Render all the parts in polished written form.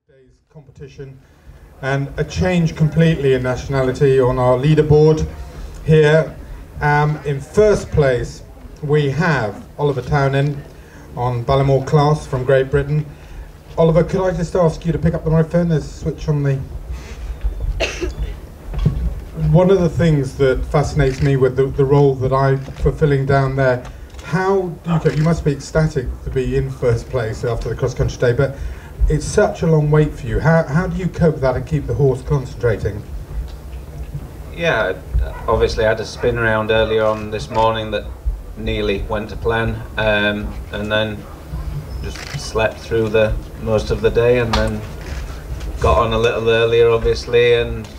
day's competition and a change completely in nationality on our leaderboard here. In first place we have Oliver Townend on Ballamore class from Great Britain. Oliver, could I just ask you to pick up the microphone? There's a switch on the... One of the things that fascinates me with the role that I'm fulfilling down there, how do you cope? You must be ecstatic to be in first place after the cross-country day, but it's such a long wait for you. How do you cope with that and keep the horse concentrating? Yeah, obviously I had a spin around earlier on this morning that nearly went to plan, and then just slept through most of the day, and then got on a little earlier obviously, and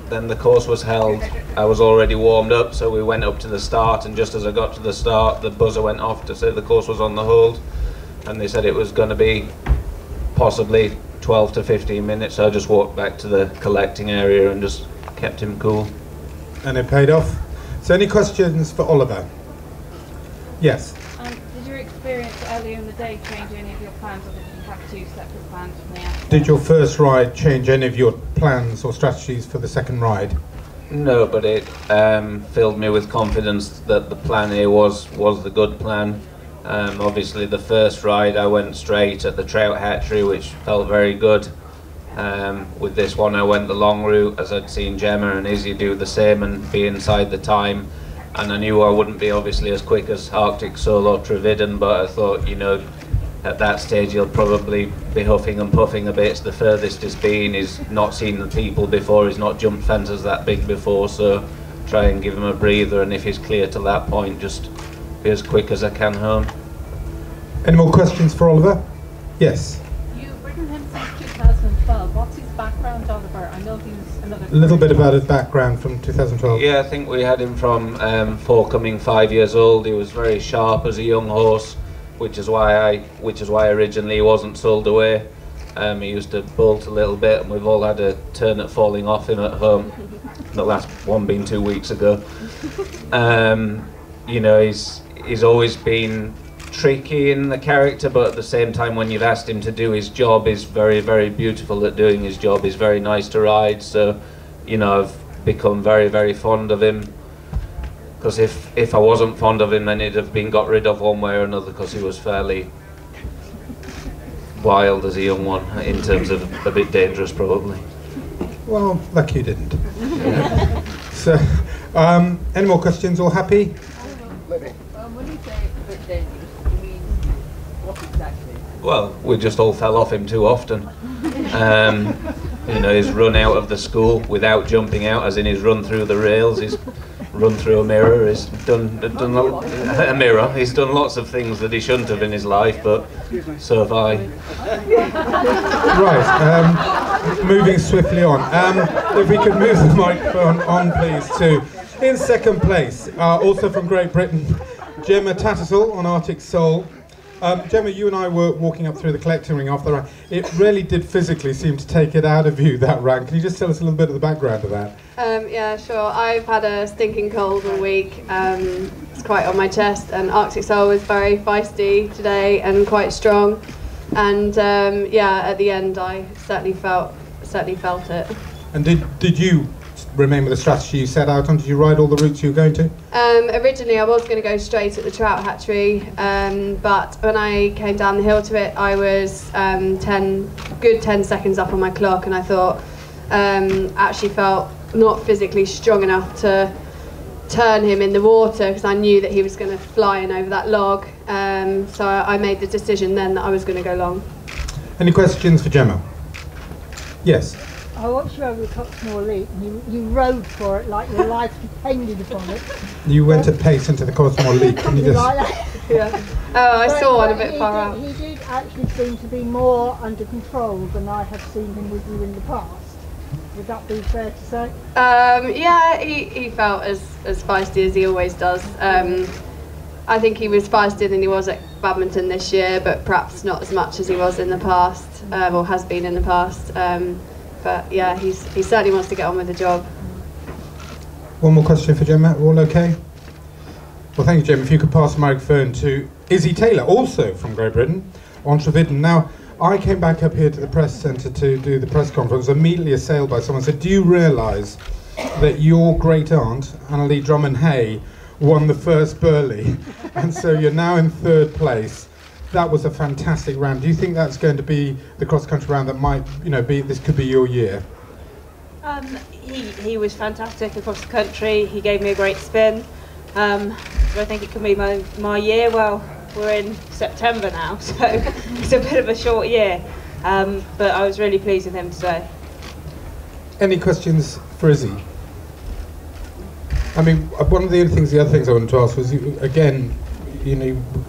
then the course was held. I was already warmed up, so we went up to the start, and just as I got to the start the buzzer went off to say the course was on the hold, and they said it was going to be possibly 12 to 15 minutes, so I just walked back to the collecting area and just kept him cool. And it paid off. So any questions for Oliver? Yes? Did your experience earlier in the day change any of your plans, or did you have two separate plans from the outset? Did your first ride change any of your plans or strategies for the second ride? No, but it filled me with confidence that the plan A was the good plan. Obviously the first ride I went straight at the trout hatchery, which felt very good. With this one I went the long route, as I'd seen Gemma and Izzy do the same and be inside the time, and I knew I wouldn't be obviously as quick as Arctic Soul or Trevidden, but I thought, you know, at that stage he'll probably be huffing and puffing a bit. It's the furthest he's been, he's not seen the people before, he's not jumped fences that big before, so try and give him a breather, and if he's clear to that point, just be as quick as I can home. Any more questions for Oliver? Yes? You've ridden him since 2012. What's his background, Oliver? I know he was another... A little bit about his background from 2012. Yeah, I think we had him from coming 5 years old. He was very sharp as a young horse, which is why originally he wasn't sold away. He used to bolt a little bit, and we've all had a turn at falling off him at home. The last one being 2 weeks ago. You know, he's always been tricky in the character, but at the same time when you've asked him to do his job, he's very, very beautiful at doing his job. He's very nice to ride, so you know, I've become very, very fond of him, because if I wasn't fond of him then he'd have been got rid of one way or another, because he was fairly wild as a young one, in terms of a bit dangerous probably. Well, lucky you didn't. So any more questions? All happy? When you say a bit dangerous, you mean what exactly? Well, we just all fell off him too often. You know, he's run out of the school without jumping out, as in he's run through the rails, he's run through a mirror, he's done a mirror. He's done lots of things that he shouldn't have in his life, but so have I. Right, moving swiftly on. If we could move the microphone on, please, to in second place, also from Great Britain, Gemma Tattersall on Arctic Soul. Gemma, you and I were walking up through the collecting ring after the run. It really did physically seem to take it out of you, that run. Can you just tell us a little bit of the background of that? Yeah, sure. I've had a stinking cold all week. It's quite on my chest, and Arctic Soul was very feisty today and quite strong. And yeah, at the end I certainly felt it. And did you remain with the strategy you set out on? Did you ride all the routes you were going to? Originally I was going to go straight at the trout hatchery, but when I came down the hill to it I was 10 seconds up on my clock, and I thought actually felt not physically strong enough to turn him in the water, because I knew that he was going to fly in over that log, so I made the decision then that I was going to go long. Any questions for Gemma? Yes? I watched you over the Coxmore Leap, and you rode for it like your life depended upon it. You went at pace into the Coxmore Leap. Can you just... Like that. Yeah. Oh, I saw one a bit far out. He did actually seem to be more under control than I have seen him with you in the past. Would that be fair to say? Yeah, he felt as feisty as he always does. I think he was feistier than he was at badminton this year, but perhaps not as much as he was in the past, or has been in the past. But yeah, he certainly wants to get on with the job. One more question for Gemma. All okay? Well, thank you, Gemma. If you could pass the microphone to Izzy Taylor, also from Great Britain, on Trevidden. Now, I came back up here to the press centre to do the press conference, immediately assailed by someone who said, do you realise that your great aunt, Annalie Drummond Hay, won the first Burghley, and so you're now in 3rd place. That was a fantastic round. Do you think that's going to be the cross-country round that might, this could be your year? He was fantastic across the country. He gave me a great spin. So I think it could be my year. Well, we're in September now, so it's a bit of a short year. But I was really pleased with him today. Any questions for Izzy? I mean, one of the other things I wanted to ask was, again, we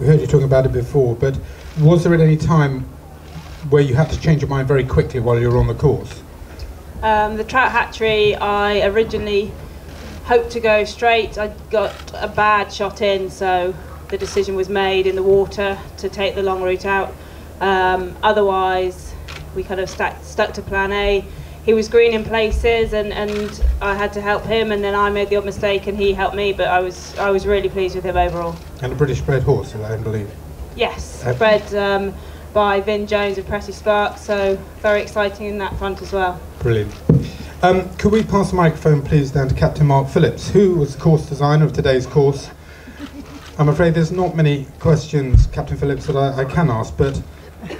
heard you talking about it before, but was there at any time where you had to change your mind very quickly while you were on the course? The trout hatchery, I originally hoped to go straight. I got a bad shot in, so the decision was made in the water to take the long route out. Otherwise, we kind of stuck to plan A. He was green in places, and I had to help him, and then I made the odd mistake and he helped me, but I was really pleased with him overall. And a British bred horse, I believe? Yes, bred by Vin Jones of Pressy Spark, so very exciting in that front as well. Brilliant. Could we pass the microphone please down to Captain Mark Phillips, who was the course designer of today's course. I'm afraid there's not many questions, Captain Phillips, that I can ask, but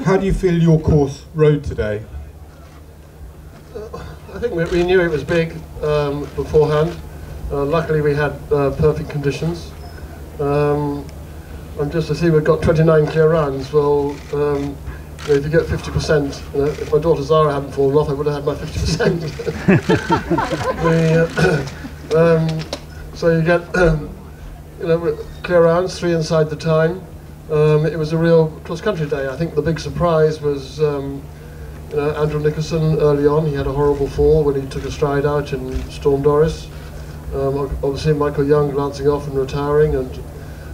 how do you feel your course rode today? I think we knew it was big beforehand. Luckily we had perfect conditions. And just to see we've got 29 clear rounds, well, if you get 50%, if my daughter Zara hadn't fallen off, I would have had my 50%. So you get clear rounds, 3 inside the time. It was a real cross-country day. I think the big surprise was Andrew Nicholson early on. He had a horrible fall when he took a stride out in Storm Doris. Obviously Michael Young glancing off and retiring, and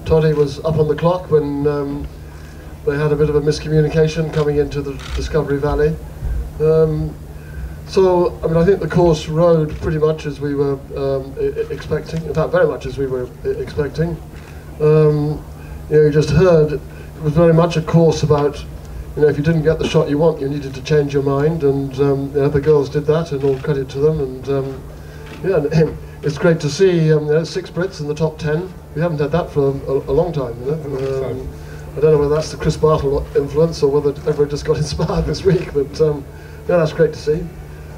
Toddy was up on the clock when they had a bit of a miscommunication coming into the Discovery Valley. So, I mean, I think the course rode pretty much as we were expecting, in fact very much as we were expecting. You just heard, it was very much a course about, if you didn't get the shot you want, you needed to change your mind, and the girls did that, and all credit to them. And it's great to see 6 Brits in the top 10. We haven't had that for a long time. I don't know whether that's the Chris Bartle influence or whether everyone just got inspired this week, but that's great to see.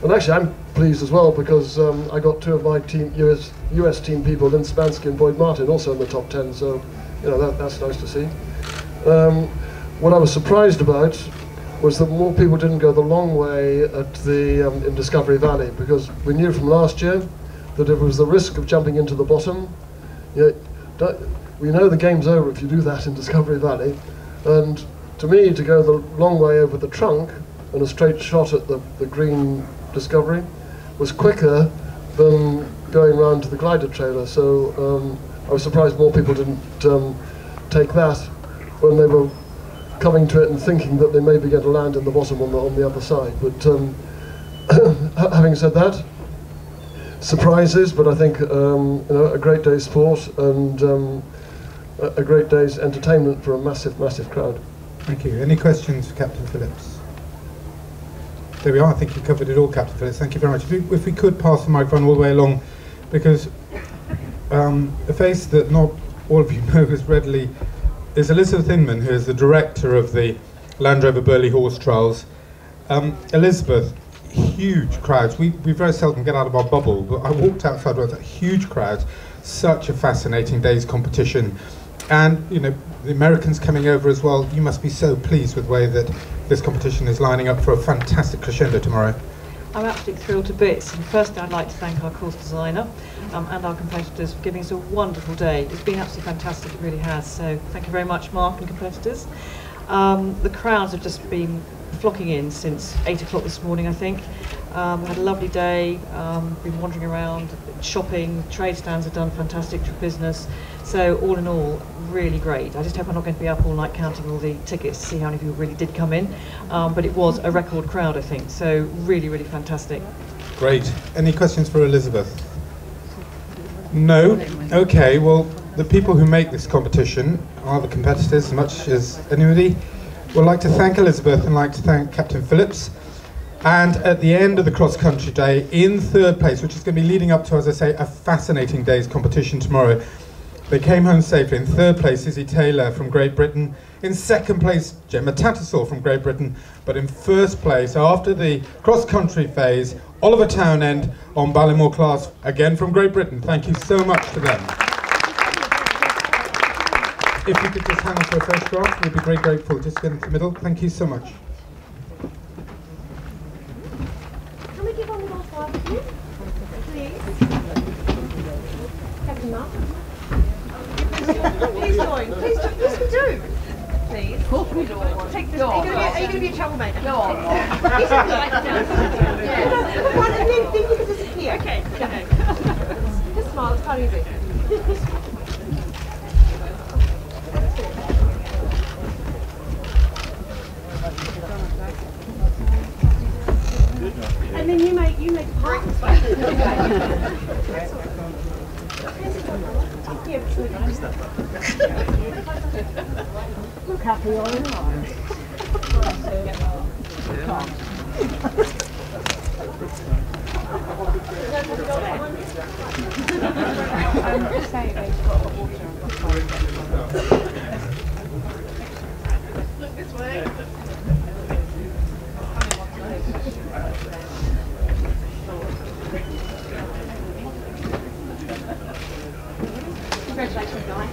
And actually, I'm pleased as well because I got 2 of my team, US team people, Lynn Spansky and Boyd Martin, also in the top 10. So, that's nice to see. What I was surprised about was that more people didn't go the long way at the in Discovery Valley, because we knew from last year that if it was the risk of jumping into the bottom, we know the game's over if you do that in Discovery Valley. And to me, to go the long way over the trunk and a straight shot at the green Discovery was quicker than going round to the glider trailer. So I was surprised more people didn't take that when they were coming to it and thinking that they may be going to land in the bottom on the other side. But having said that, surprises, but I think a great day's sport and a great day's entertainment for a massive, massive crowd. Thank you. Any questions for Captain Phillips? There we are. I think you covered it all, Captain Phillips. Thank you very much. If we could pass the microphone all the way along, because a face that not all of you know as readily is Elizabeth Inman, who is the director of the Land Rover Burghley Horse Trials. Elizabeth, huge crowds. We very seldom get out of our bubble, but I walked outside with huge crowds. Such a fascinating day's competition. And, the Americans coming over as well. You must be so pleased with the way that this competition is lining up for a fantastic crescendo tomorrow. I'm absolutely thrilled to bits. And firstly, I'd like to thank our course designer and our competitors for giving us a wonderful day. It's been absolutely fantastic, it really has. So thank you very much, Mark and competitors. The crowds have just been flocking in since 8 o'clock this morning, I think. We had a lovely day, been wandering around, shopping, trade stands have done fantastic business. So all in all, really great. I just hope I'm not going to be up all night counting all the tickets to see how many people really did come in. But it was a record crowd, I think. So really, really fantastic. Great. Any questions for Elizabeth? No? Okay, well, the people who make this competition are the competitors as much as anybody. We'd like to thank Elizabeth and like to thank Captain Phillips. And at the end of the cross-country day, in third place, which is going to be leading up to, as I say, a fascinating day's competition tomorrow, they came home safely. In third place, Izzy Taylor from Great Britain. In second place, Gemma Tattersall from Great Britain. But in first place, after the cross-country phase, Oliver Townend on Ballymore class, again from Great Britain. Thank you so much to them. If you could just hang on for a photograph, we'd be very grateful. Just get into the middle. Thank you so much. Can we give on the last one, please? Captain Mark. Please join. Please join. Yes, we do. Please. Of course we do. Take this. Are you going to be a troublemaker? Go on. You should like that. Yeah. One and then you can disappear. Okay. Just smile. It's quite easy. And then you make part. Look happy all in line. Look this way. Congratulations, guys.